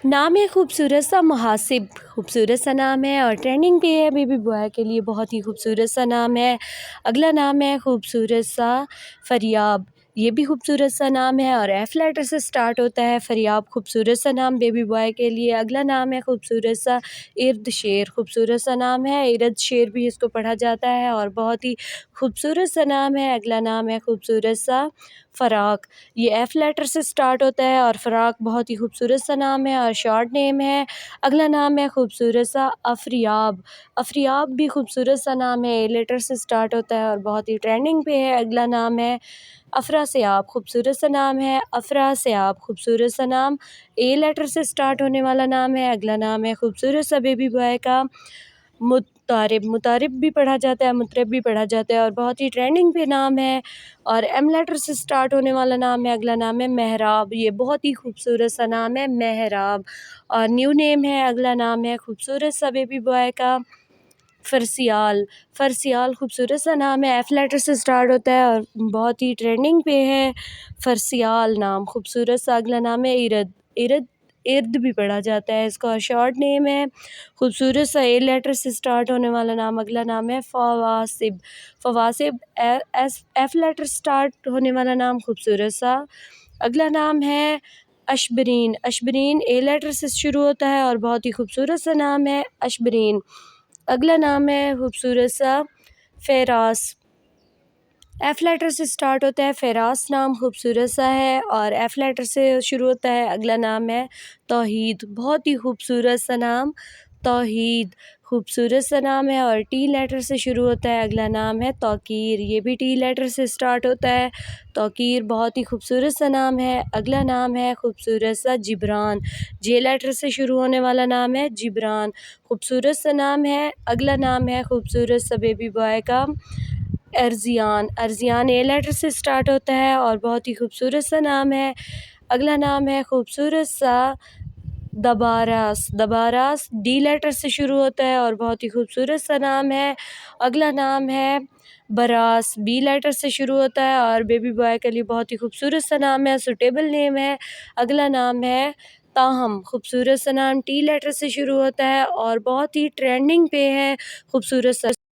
नाम है खूबसूरत सा मुहासिब, खूबसूरत सा नाम है और ट्रेंडिंग पे है बेबी बॉय के लिए। बहुत ही खूबसूरत सा नाम है। अगला नाम है खूबसूरत सा फ़रियाब, ये भी खूबसूरत सा नाम है और एफ़ लेटर से स्टार्ट होता है। फ़रियाब खूबसूरत सा नाम बेबी बॉय के लिए। अगला नाम है खूबसूरत सा इर्द शेर, खूबसूरत सा नाम है। इर्द शेर भी इसको पढ़ा जाता है और बहुत ही खूबसूरत सा नाम है। अगला नाम है खूबसूरत सा फ़राक, ये एफ़ लेटर से स्टार्ट होता है और फ़राक बहुत ही खूबसूरत सा नाम है और शॉर्ट नेम है। अगला नाम है खूबसूरत सा अफ़रियाब, अफ़रियाब भी खूबसूरत सा नाम है, ए लेटर से स्टार्ट होता है और बहुत ही ट्रेंडिंग पे है। अगला नाम है अफ़रा सयाब, खूबसूरत सा नाम है। अफ़रा सयाब खूबसूरत सा नाम, ए लेटर से स्टार्ट होने वाला नाम है। अगला नाम है खूबसूरत सा बेबी बॉय का मुतारिब, मुतारिब भी पढ़ा जाता है, मुतरब भी पढ़ा जाता है और बहुत ही ट्रेंडिंग पे नाम है और एम लेटर से स्टार्ट होने वाला नाम है। अगला नाम है महराब, ये बहुत ही खूबसूरत सा नाम है महराब और न्यू नेम है। अगला नाम है खूबसूरत सा बेबी बॉय का फ़रसियाल, फ़रसियाल खूबसूरत सा नाम है, एफ़ लेटर से स्टार्ट होता है और बहुत ही ट्रेंडिंग पे है। फ़रसियाल नाम खूबसूरत सा। अगला नाम है इरद, इरद इर्द भी पढ़ा जाता है इसका और शॉर्ट नेम है। खूबसूरत सा ए लेटर से स्टार्ट होने वाला नाम। अगला नाम है फ़वासिब, फ़वासिब एफ़ लेटर स्टार्ट होने वाला नाम, खूबसूरत सा। अगला नाम है अशबरीन, अशबरीन ए लेटर से शुरू होता है और बहुत ही खूबसूरत सा नाम है अशबरीन। अगला नाम है खूबसूरत सा फ़ेरास, एफ़ लेटर से स्टार्ट होता है। फ़ेरास नाम खूबसूरत सा है और एफ़ लेटर से शुरू होता है। अगला नाम है तौहीद, बहुत ही खूबसूरत सा नाम तौहीद, खूबसूरत सा नाम है और टी लेटर से शुरू होता है। अगला नाम है तौकीर, ये भी टी लेटर से स्टार्ट होता है। तौकीर बहुत ही खूबसूरत सा नाम है। अगला नाम है खूबसूरत सा जिब्रान, जे लेटर से शुरू होने वाला नाम है जिब्रान, खूबसूरत सा नाम है। अगला नाम है खूबसूरत सा बेबी बॉय का अर्ज़ियान, अर्ज़ियान ए लेटर से स्टार्ट होता है और बहुत ही खूबसूरत सा नाम है। अगला नाम है खूबसूरत सा दबारास, दबारास डी लेटर से शुरू होता है और बहुत ही खूबसूरत सा नाम है। अगला नाम है बरास, बी लेटर से शुरू होता है और बेबी बॉय के लिए बहुत ही खूबसूरत सा नाम है, सूटेबल नेम है। अगला नाम है ताहम, खूबसूरत सा नाम टी लेटर से शुरू होता है और बहुत ही ट्रेंडिंग पे है, खूबसूरत सा